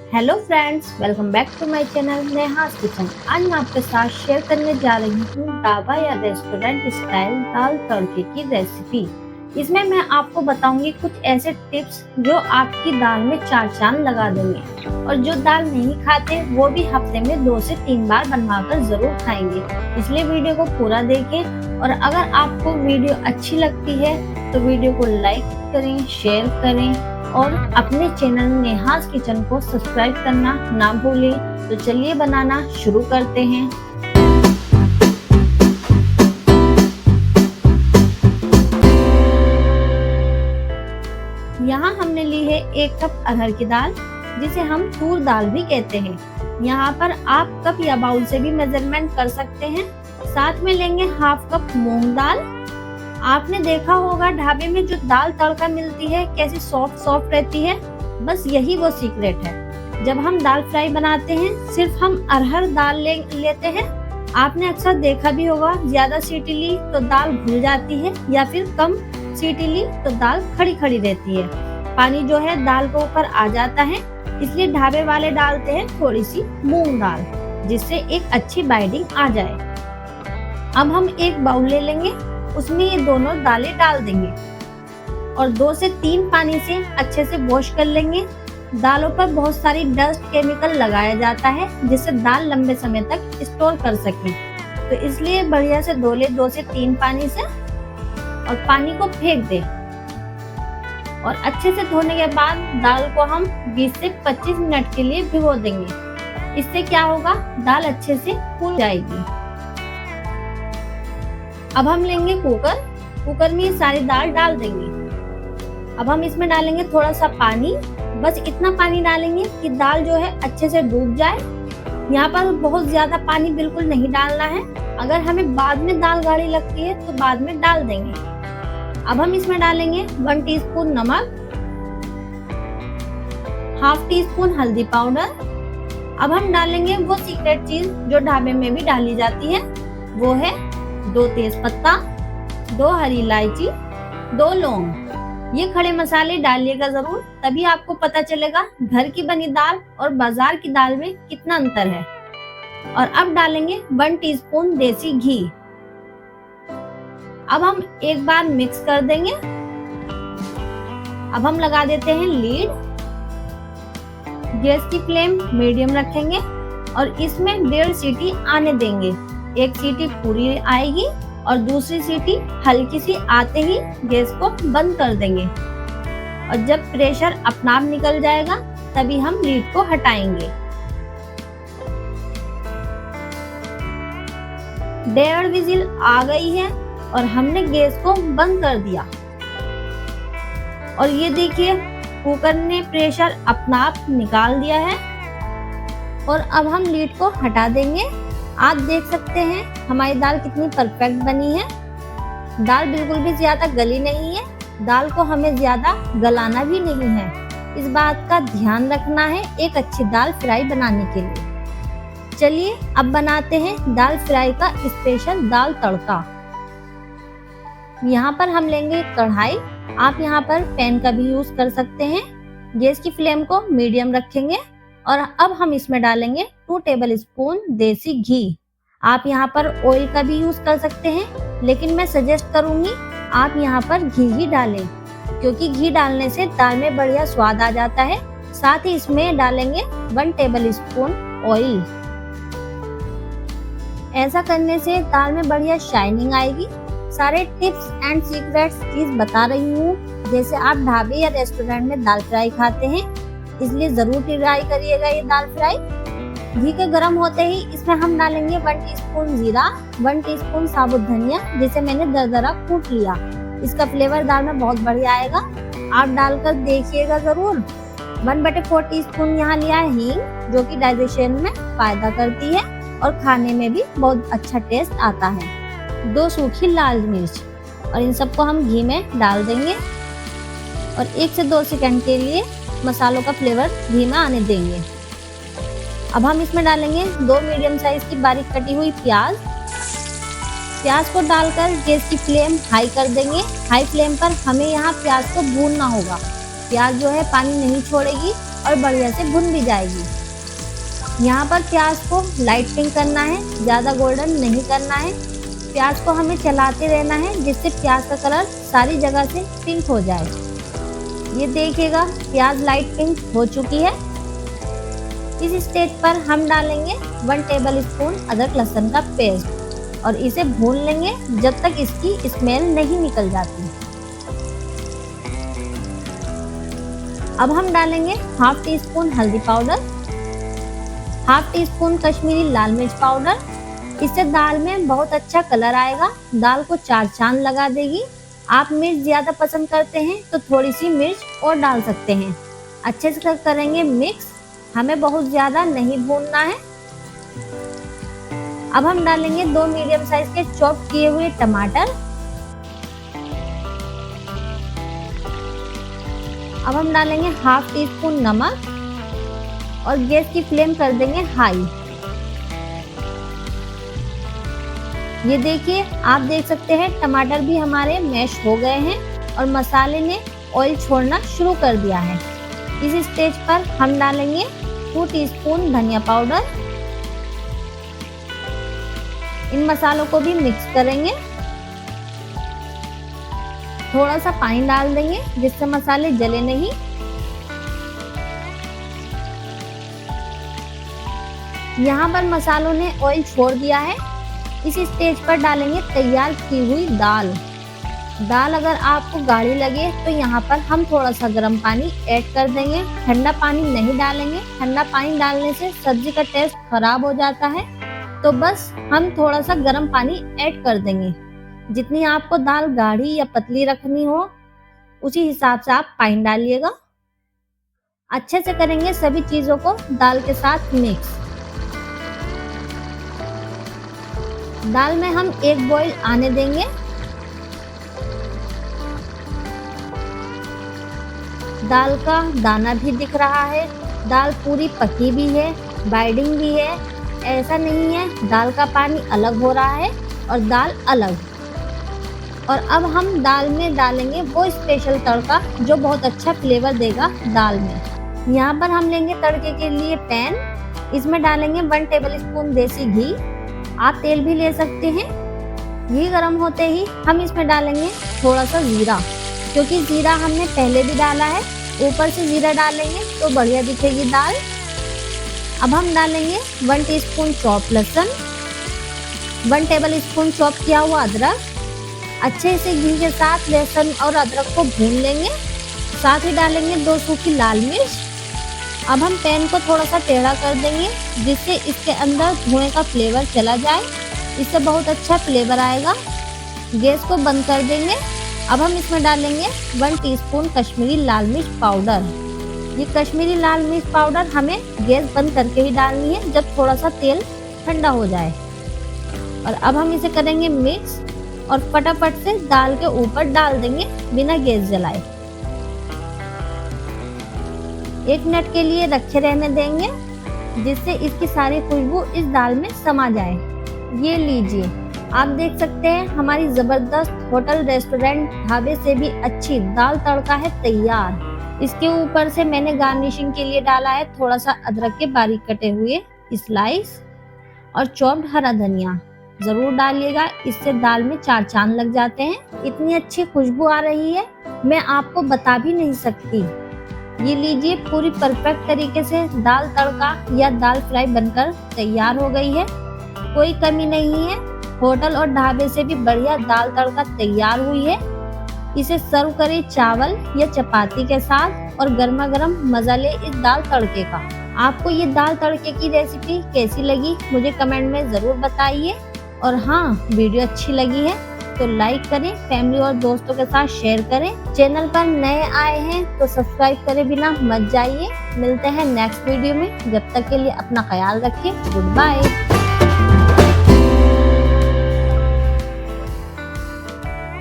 Hello friends, welcome back to my channel Neha's kitchen. आज मैं आपके साथ शेयर करने जा रही हूँ ढाबा या रेस्टोरेंट स्टाइल दाल तड़के की रेसिपी। इसमें मैं आपको बताऊंगी कुछ ऐसे टिप्स जो आपकी दाल में चार चांद लगा देंगे और जो दाल नहीं खाते वो भी हफ्ते में 2 से 3 बार बनवाकर जरूर खाएंगे। इसलिए वीडियो को पूरा देखें और अगर आपको वीडियो अच्छी लगती है तो वीडियो को लाइक करें, शेयर करें और अपने चैनल नेहास किचन को सब्सक्राइब करना ना भूलें। तो चलिए बनाना शुरू करते हैं। यहाँ हमने ली है 1 कप अरहर की दाल, जिसे हम तूर दाल भी कहते हैं। यहाँ पर आप कप या बाउल से भी मेजरमेंट कर सकते हैं। साथ में लेंगे हाफ कप मूंग दाल। आपने देखा होगा ढाबे में जो दाल तड़का मिलती है कैसी सॉफ्ट सॉफ्ट रहती है, बस यही वो सीक्रेट है। जब हम दाल फ्राई बनाते हैं सिर्फ हम अरहर दाल लेते हैं। आपने अक्सर देखा भी होगा, ज्यादा सीटी ली तो दाल घुल जाती है या फिर कम सीटी ली तो दाल खड़ी खड़ी रहती है। पानी जो है दाल के ऊपर आ जाता है, इसलिए ढाबे वाले डालते हैं थोड़ी सी मूंग दाल, जिससे एक अच्छी बाइंडिंग आ जाए। अब हम एक बाउल ले लेंगे, उसमें ये दोनों दालें डाल देंगे और 2 से 3 पानी से अच्छे से वॉश कर लेंगे। दालों पर बहुत सारी डस्ट केमिकल लगाया जाता है जिससे दाल लंबे समय तक स्टोर कर सके, तो इसलिए बढ़िया से धो ले 2 से 3 पानी से और पानी को फेंक दे। और अच्छे से धोने के बाद दाल को हम 20 से 25 मिनट के लिए भिगो देंगे। इससे क्या होगा, दाल अच्छे से फूल जाएगी। अब हम लेंगे कुकर में ये सारी दाल डाल देंगे। अब हम इसमें डालेंगे थोड़ा सा पानी, बस इतना पानी डालेंगे कि दाल जो है अच्छे से डूब जाए। यहाँ पर बहुत ज्यादा पानी बिल्कुल नहीं डालना है, अगर हमें बाद में दाल गाढ़ी लगती है तो बाद में डाल देंगे। अब हम इसमें डालेंगे 1 टीस्पून नमक, हाफ टी स्पून हल्दी पाउडर। अब हम डालेंगे वो सीक्रेट चीज जो ढाबे में भी डाली जाती है, वो है 2 तेज पत्ता, 2 हरी इलायची, 2 लौंग। ये खड़े मसाले डालिएगा जरूर, तभी आपको पता चलेगा घर की बनी दाल और बाजार की दाल में कितना अंतर है। और अब डालेंगे 1 टीस्पून देसी घी। अब हम एक बार मिक्स कर देंगे। अब हम लगा देते हैं लीड। गैस की फ्लेम मीडियम रखेंगे और इसमें 1.5 सीटी आने देंगे। एक सीटी पूरी आएगी और दूसरी सीटी हल्की सी आते ही गैस को बंद कर देंगे। और जब प्रेशर अपना आप निकल जाएगा तभी हम लीड को हटाएंगे। 1.5 विजिल आ गई है और हमने गैस को बंद कर दिया। और ये देखिए कुकर ने प्रेशर अपना आप निकाल दिया है। और अब हम लीड को हटा देंगे। आप देख सकते हैं हमारी दाल कितनी परफेक्ट बनी है। दाल बिल्कुल भी ज्यादा गली नहीं है, दाल को हमें ज्यादा गलाना भी नहीं है। इस बात का ध्यान रखना है एक अच्छी दाल फ्राई बनाने के लिए। चलिए अब बनाते हैं दाल फ्राई का स्पेशल दाल तड़का। यहाँ पर हम लेंगे कढ़ाई, आप यहाँ पर पैन का भी यूज कर सकते हैं। गैस की फ्लेम को मीडियम रखेंगे और अब हम इसमें डालेंगे 2 टेबल स्पून देसी घी। आप यहाँ पर ऑयल का भी यूज कर सकते हैं, लेकिन मैं सजेस्ट करूंगी आप यहाँ पर घी ही डालें, क्योंकि घी डालने से दाल में बढ़िया स्वाद आ जाता है। साथ ही इसमें डालेंगे 1 टेबल स्पून ऑयल। ऐसा करने से दाल में बढ़िया शाइनिंग आएगी। सारे टिप्स एंड सीक्रेट्स चीज बता रही हूँ, जैसे आप ढाबे या रेस्टोरेंट में दाल फ्राई खाते हैं, इसलिए जरूर ट्राई करिएगा ये दाल फ्राई। घी के गर्म होते ही इसमें हम डालेंगे 1 टीस्पून जीरा, 1 टीस्पून साबुत धनिया, जिसे मैंने दरदरा कूट लिया। इसका फ्लेवर दाल में बहुत बढ़िया आएगा, आप डालकर देखिएगा जरूर। 1/4 टीस्पून यहाँ लिया है हींग, जो कि डाइजेशन में फायदा करती है और खाने में भी बहुत अच्छा टेस्ट आता है। 2 सूखी लाल मिर्च, और इन सबको हम घी में डाल देंगे और 1 से 2 सेकंड के लिए मसालों का फ्लेवर घी में आने देंगे। अब हम इसमें डालेंगे 2 मीडियम साइज की बारीक कटी हुई प्याज। प्याज को डालकर गैस की फ्लेम हाई कर देंगे। हाई फ्लेम पर हमें यहाँ प्याज को भूनना होगा। प्याज जो है पानी नहीं छोड़ेगी और बढ़िया से भुन भी जाएगी। यहाँ पर प्याज को लाइट पिंक करना है, ज़्यादा गोल्डन नहीं करना है। प्याज को हमें चलाते रहना है जिससे प्याज का कलर सारी जगह से पिंक हो जाए। ये देखिएगा प्याज लाइट पिंक हो चुकी है। इस स्टेज पर हम डालेंगे 1 टेबल स्पून अदरक लहसुन का पेस्ट और इसे भून लेंगे जब तक इसकी स्मेल नहीं निकल जाती। अब हम डालेंगे हाफ टी स्पून हल्दी powder, half teaspoon Kashmiri लाल मिर्च पाउडर। इससे दाल में बहुत अच्छा कलर आएगा, दाल को 4 चांद लगा देगी। आप मिर्च ज्यादा पसंद करते हैं तो थोड़ी सी मिर्च और डाल सकते हैं। अच्छे से करेंगे मिक्स, हमें बहुत ज्यादा नहीं भूनना है। अब हम डालेंगे 2 मीडियम साइज के चॉप किए हुए टमाटर। अब हम डालेंगे हाफ टी स्पून नमक और गैस की फ्लेम कर देंगे हाई। ये देखिए, आप देख सकते हैं टमाटर भी हमारे मैश हो गए हैं और मसाले ने ऑयल छोड़ना शुरू कर दिया है। इस स्टेज पर हम डालेंगे 2 टीस्पून धनिया पाउडर। इन मसालों को भी मिक्स करेंगे। थोड़ा सा पानी डाल देंगे जिससे मसाले जले नहीं। यहाँ पर मसालों ने ऑयल छोड़ दिया है। इस स्टेज पर डालेंगे तैयार की हुई दाल। दाल अगर आपको गाढ़ी लगे तो यहाँ पर हम थोड़ा सा गर्म पानी ऐड कर देंगे, ठंडा पानी नहीं डालेंगे। ठंडा पानी डालने से सब्जी का टेस्ट खराब हो जाता है, तो बस हम थोड़ा सा गर्म पानी ऐड कर देंगे। जितनी आपको दाल गाढ़ी या पतली रखनी हो उसी हिसाब से आप पानी डालिएगा। अच्छे से करेंगे सभी चीजों को दाल के साथ मिक्स। दाल में हम 1 बॉईल आने देंगे। दाल का दाना भी दिख रहा है, दाल पूरी पकी भी है, बाइडिंग भी है। ऐसा नहीं है दाल का पानी अलग हो रहा है और दाल अलग। और अब हम दाल में डालेंगे वो स्पेशल तड़का जो बहुत अच्छा फ्लेवर देगा दाल में। यहाँ पर हम लेंगे तड़के के लिए पैन। इसमें डालेंगे 1 टेबल स्पून देसी घी। आप तेल भी ले सकते हैं। घी गर्म होते ही हम इसमें डालेंगे थोड़ा सा जीरा, क्योंकि जीरा हमने पहले भी डाला है। ऊपर से जीरा डालेंगे तो बढ़िया दिखेगी दाल। अब हम डालेंगे 1 टीस्पून चॉप लहसुन, 1 टेबल स्पून चॉप किया हुआ अदरक। अच्छे से घी के साथ लहसुन और अदरक को भून लेंगे। साथ ही डालेंगे 2 सूखी लाल मिर्च। अब हम पैन को थोड़ा सा टेढ़ा कर देंगे जिससे इसके अंदर धुएं का फ्लेवर चला जाए। इससे बहुत अच्छा फ्लेवर आएगा। गैस को बंद कर देंगे। अब हम इसमें डालेंगे 1 टीस्पून कश्मीरी लाल मिर्च पाउडर। ये कश्मीरी लाल मिर्च पाउडर हमें गैस बंद करके ही डालनी है जब थोड़ा सा तेल ठंडा हो जाए। और अब हम इसे करेंगे मिक्स और फटाफट से दाल के ऊपर डाल देंगे बिना गैस जलाए। 1 मिनट के लिए रखे रहने देंगे जिससे इसकी सारी खुशबू इस दाल में समा जाए। ये लीजिए, आप देख सकते हैं हमारी जबरदस्त होटल रेस्टोरेंट ढाबे से भी अच्छी दाल तड़का है तैयार। इसके ऊपर से मैंने गार्निशिंग के लिए डाला है थोड़ा सा अदरक के बारीक कटे हुए स्लाइस और चॉप्ड हरा धनिया। जरूर डालिएगा, इससे दाल में 4 चांद लग जाते हैं। इतनी अच्छी खुशबू आ रही है मैं आपको बता भी नहीं सकती। ये लीजिए, पूरी परफेक्ट तरीके से दाल तड़का या दाल फ्राई बनकर तैयार हो गई है। कोई कमी नहीं है। होटल और ढाबे से भी बढ़िया दाल तड़का तैयार हुई है। इसे सर्व करें चावल या चपाती के साथ और गर्मा गर्म मजा ले इस दाल तड़के का। आपको ये दाल तड़के की रेसिपी कैसी लगी मुझे कमेंट में जरूर बताइए। और हाँ, वीडियो अच्छी लगी है तो लाइक करें, फैमिली और दोस्तों के साथ शेयर करें। चैनल पर नए आए हैं तो सब्सक्राइब करे बिना मत जाइए। मिलते हैं नेक्स्ट वीडियो में। जब तक के लिए अपना ख्याल रखिए। Good bye.